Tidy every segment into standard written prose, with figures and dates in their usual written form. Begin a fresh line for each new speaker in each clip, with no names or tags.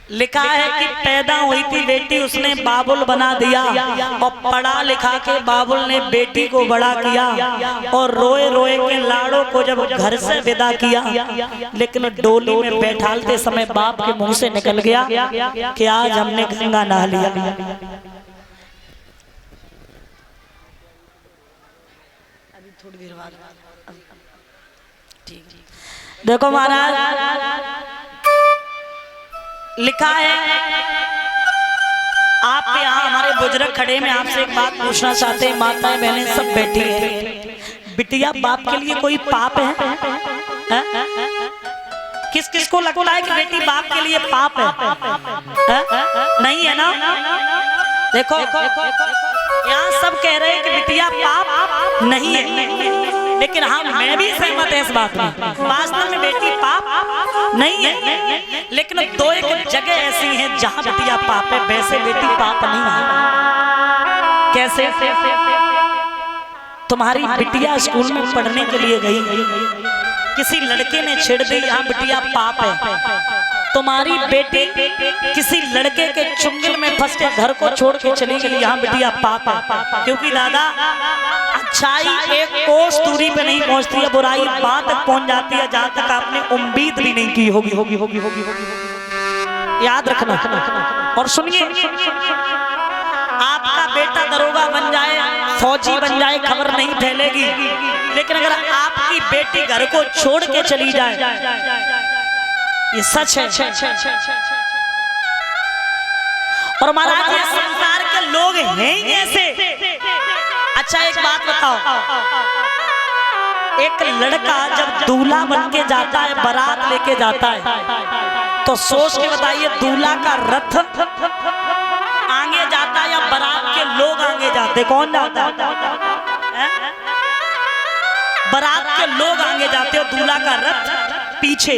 लिखा है कि पैदा हुई थी बेटी, उसने बाबुल बना दिया और पढ़ा लिखा के बाबुल ने बेटी को बड़ा किया और रोए रोए के लाड़ों को जब घर से विदा किया, लेकिन डोली में बैठालते समय बाप के मुंह से निकल गया कि आज हमने गंगा नहा लिया। अभी थोड़ी देर बाद ठीक। देखो महाराज, लिखा है आप यहाँ हमारे बुजुर्ग खड़े में आपसे एक बात पूछना चाहते हैं। माताएं बहनें सब बैठी हैं। बिटिया बाप के लिए कोई पाप है? किस किस को लगता है कि बेटी बाप के लिए पाप है? नहीं है ना? देखो यहाँ सब कह रहे हैं कि बिटिया पाप नहीं है, लेकिन हाँ मैं भी सहमत है इस बात में। वास्तव में बेटी पाप नहीं है, लेकिन दो एक जगह ऐसी हैं जहाँ बिटिया पाप है, वैसे बेटी पाप नहीं है। कैसे? तुम्हारी बिटिया स्कूल में पढ़ने के लिए गई, किसी लड़के ने छेड़ दी, यहाँ बिटिया पाप है। तुम्हारी बेटी किसी लड़के के चुंगल में फंस के घर को छोड़ के चली गई, यहाँ बिटिया पाप है। क्योंकि दादा अच्छाई एक कोस दूरी पे नहीं पहुंचती है, बुराई वहां तक पहुंच जाती है जहां तक आपने उम्मीद भी नहीं की होगी। याद रखना। और सुनिए, आपका बेटा दरोगा बन जाए, फौजी बन जाए, खबर नहीं फैलेगी, लेकिन अगर आपकी बेटी घर को छोड़ के चली जाए, ये सच है। और महाराज ये संसार के लोग हैं ही ऐसे। अच्छा एक बात बताओ, एक लड़का जब दूल्हा बन के जाता है, बारात लेके जाता है, तो सोच के बताइए दूल्हा का रथ आगे जाता है या बारात के लोग आगे जाते? कौन जाता है? बारात के लोग आगे जाते और दूल्हा का रथ पीछे,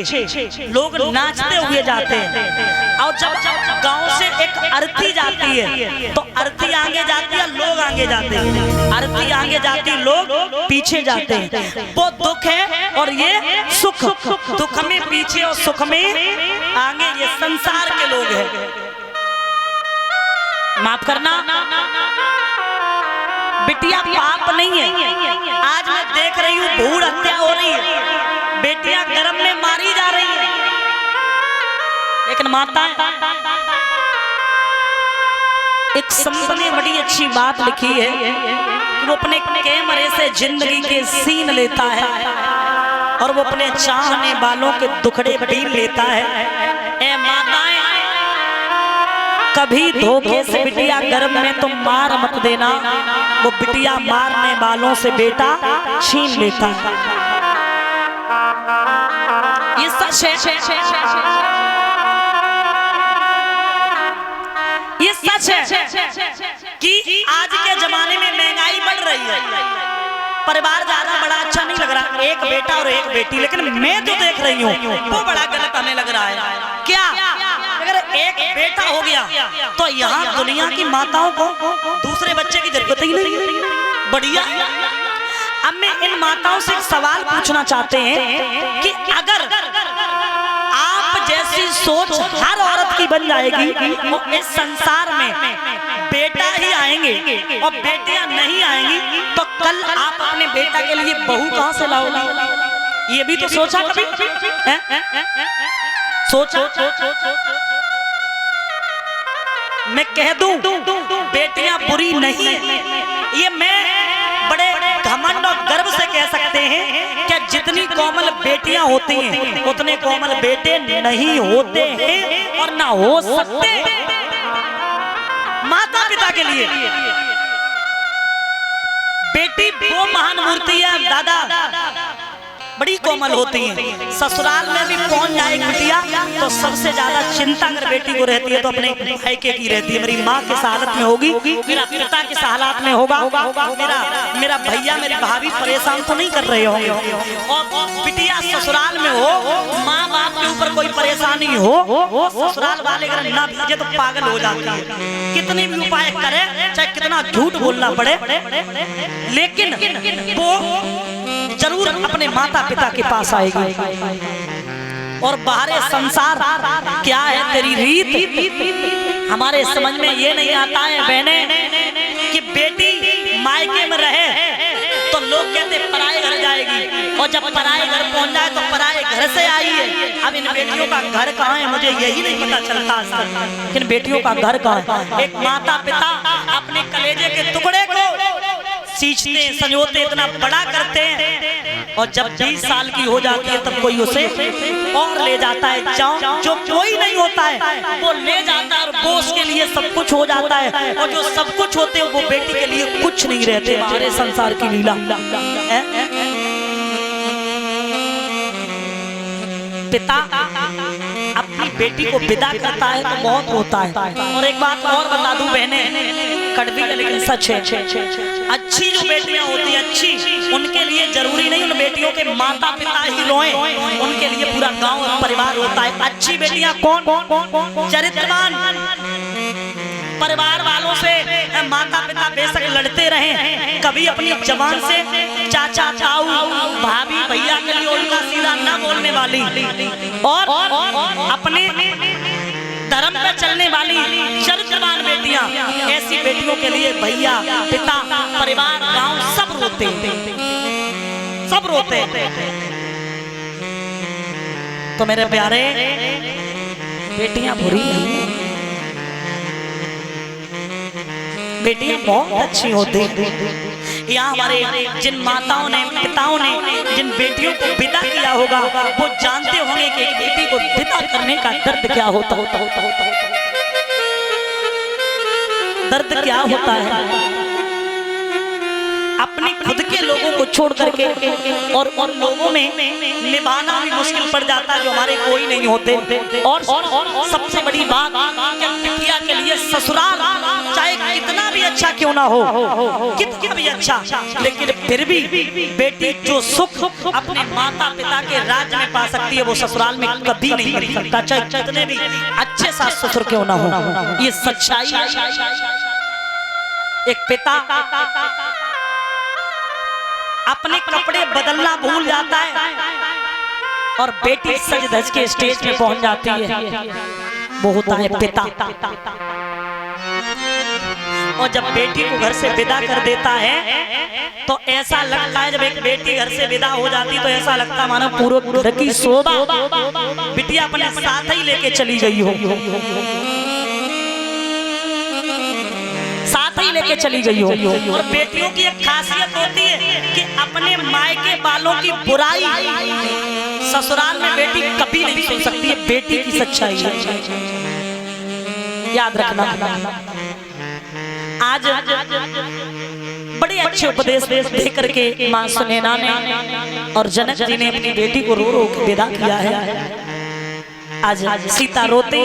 लोग नाचते हुए जाते हैं। और जब गांव से एक अर्थी जाती है तो अर्थी आगे जाती है, लोग आगे जाते हैं। अर्थी आगे जाती, लोग पीछे जाते हैं। वो दुख है और ये सुख। दुख में पीछे और सुख में आगे, ये संसार के लोग हैं। माफ करना, बिटिया पाप नहीं है। आज मैं देख रही हूँ भूड़ हत्या हो रही है, बेटियां गर्भ में मारी जा रही है, लेकिन माताएं, एक संत ने बड़ी अच्छी बात लिखी है कि वो अपने कैमरे से जिंदगी के सीन लेता है और वो अपने चाहने वालों के दुखड़े बीन लेता है। ए माताएं, कभी धोखे से बिटिया गर्भ में तुम मार मत देना, वो बिटिया मारने वालों से बेटा छीन लेता है। ये सच है, ये सच है कि आज के जमाने में महंगाई बढ़ रही है, परिवार ज्यादा बड़ा अच्छा नहीं लग रहा, एक बेटा और एक बेटी। लेकिन मैं जो देख रही हूँ वो बड़ा गलत हमें लग रहा है। क्या अगर एक बेटा हो गया तो यहाँ दुनिया की माताओं को दूसरे बच्चे की जरूरत ही नहीं? बढ़िया। अब मैं इन माताओं से एक सवाल पूछना चाहते हैं कि अगर आप जैसी सोच हर औरत की बन जाएगी और इस संसार में बेटा ही आएंगे और बेटियां नहीं आएंगी, तो कल आप अपने बेटा के लिए बहू कहां से लाओगे? ये भी तो सोचा कभी? सोचा? मैं कह दूं बेटियां बुरी नहीं है, ये मैं बड़े घमंड और गर्व से कह सकते हैं कि जितनी कोमल बेटियां होती हैं उतने कोमल बेटे नहीं होते हैं और ना हो सकते। माता पिता के लिए बेटी वो महान मूर्ति है दादा, बड़ी कोमल होती हैं। ससुराल में भी पहुंच जाए बिटिया तो सबसे ज्यादा चिंता अगर बेटी को रहती है तो अपने भाईके की रहती है। मेरी माँ किस हालत में होगी, मेरा पिता किस हालत में होगा, मेरा भैया मेरी भाभी परेशान तो नहीं कर रहे होंगे। और बिटिया ससुराल में हो, माँ बाप के ऊपर कोई परेशानी हो, ससुराल वाले अगर ना भेजे तो पागल हो जाती है। कितने भी उपाय करे, चाहे कितना झूठ बोलना पड़े, लेकिन वो जरूर अपने माता पिता के पास आएगी। और बाहरे संसार क्या है तेरी रीत। हमारे समझ में ये नहीं आता है बहने कि बेटी मायके में रहे तो लोग कहते पराए घर जाएगी, और जब पराए घर पहुंच जाए तो पराए घर से आई है। अब इन बेटियों का घर कहाँ है मुझे यही नहीं पता चलता। इन बेटियों का घर कहाँ है? एक माता पिता अपने कलेजे के टुकड़े को सींचते संजोते इतना बड़ा करते हैं, और जब 20 साल की हो जाती है तब कोई उसे और ले जाता है। जो कोई नहीं होता है वो ले जाता है, और वो उसके लिए सब कुछ हो जाता है, और जो सब कुछ होते हैं वो बेटी के लिए कुछ नहीं रहते। हमारे संसार की लीला। पिता अपनी बेटी को विदा करता है तो बहुत होता है। और एक बात और बता दूं बहने, कड़वी है लेकिन सच है, अच्छी जो बेटियां होती हैं अच्छी, उनके लिए जरूरी नहीं उन बेटियों के माता पिता ही रोएं, उनके लिए पूरा गांव और परिवार रोता है। अच्छी बेटियां कौन? चरित्रवान। परिवार वालों से माता पिता बेशक लड़ते रहे, कभी अपनी जबान से चाचा ताऊ भाभी भैया के लिए उल्टा सीधा ना बोलने वाली, और अपने धर्म पे चलने वाली चरित्रवान बेटियां, ऐसी बेटियों के लिए भैया पिता परिवार गांव सब रोते, सब रोते। तो मेरे प्यारे बेटियां बुरी नहीं, बेटियां बहुत अच्छी होती। यहाँ हमारे जिन माताओं ने पिताओं ने जिन बेटियों को विदा किया होगा वो जानते होंगे कि एक बेटी को विदा करने का दर्द क्या होता दर्द क्या होता है। अपने खुद के लोगों को छोड़ करके और उन लोगों में निभाना भी मुश्किल पड़ जाता है जो हमारे कोई नहीं होते। और सबसे बड़ी बात, बिटिया के लिए ससुराल चाहे कितना भी अच्छा क्यों ना हो, कितना भी अच्छा, लेकिन फिर भी बेटी जो सुख अपने माता पिता के राज में पा सकती है वो ससुराल में कभी नहीं मिल सकता, चाहे कितने भी अच्छे सास ससुर क्यों ना हो। ये सच्चाई है। एक पिता अपने कपड़े बदलना भूल जाता है और बेटी सज धज के स्टेज पे पहुंच जाती है, वो होता है पिता। और जब बेटी को घर से विदा कर देता है तो ऐसा लगता है, जब एक बेटी घर से विदा हो जाती तो ऐसा लगता है मानो पूरे घर की शोभा बिटिया अपने साथ ही लेके चली गई हो, साथ ही लेके चली गई हो। और बेटियों की एक खासियत होती है कि अपने मायके वालों की बुराई ससुराल में बेटी कभी नहीं सुन सकती है। बेटी की सच्चाई याद रखना। आज बड़े अच्छे उपदेश दे करके मां सुनैना ने और जनक जी ने अपनी बेटी को रो रो के विदा किया है। आज सीता रोते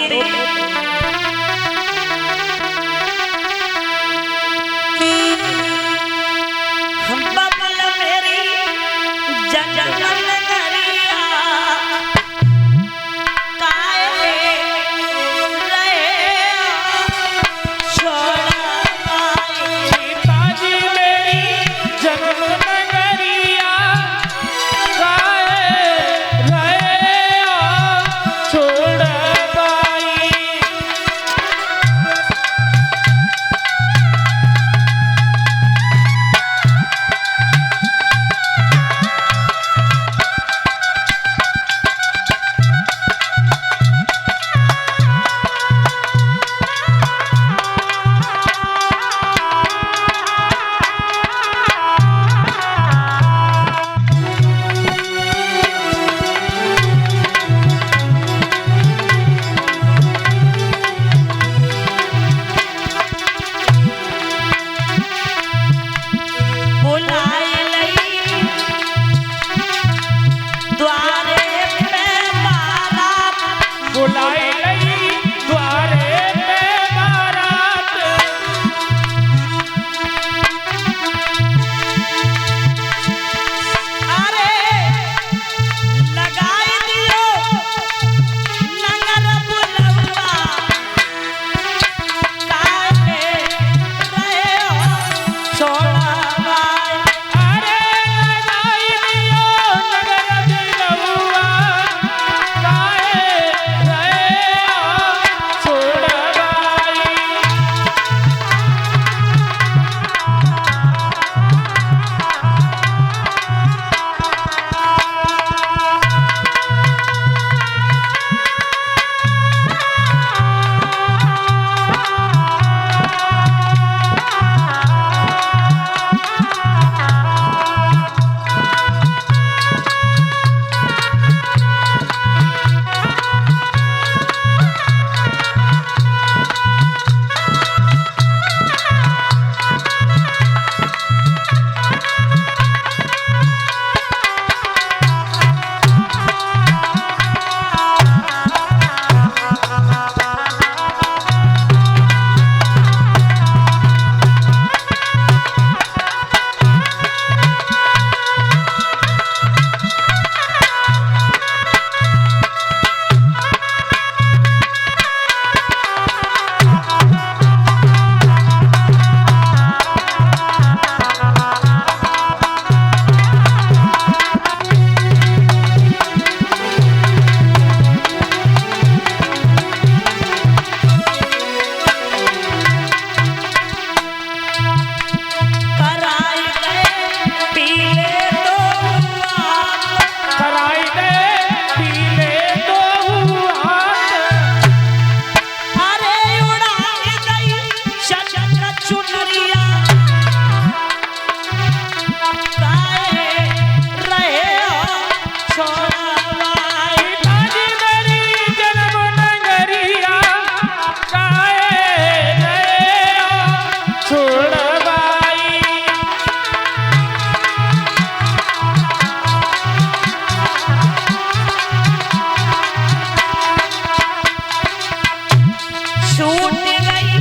छूट गई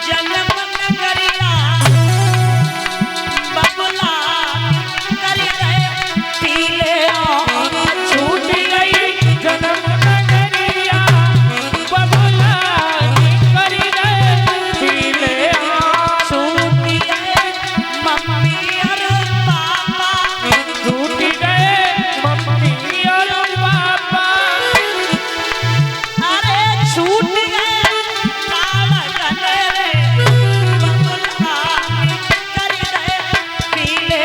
जन्म नगरिया बबुला कर गए पीले
छूट गई जन्म नगरिया बबुला कर गए पीले
छूट गए मम्मी और पापा
छूट गए मम्मी और पापा
अरे छूट गए काला कनेरे बबुला कर गए पीले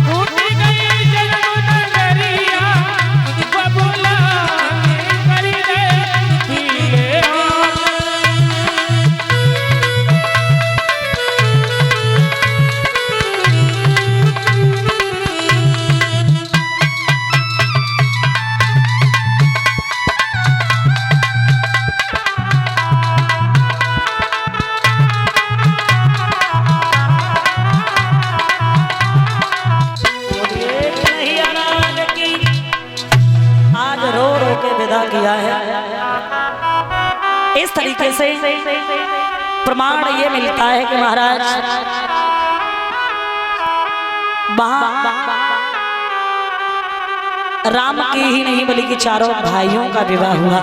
छूट गई जन्म नगरिया बबुला कर गए पीले
आज रो रो के विदा किया है। इस तरीके से प्रमाण ये मिलता है कि महाराज वहां राम की ही नहीं बल्कि चारों भाइयों का विवाह हुआ।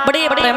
बड़े बड़े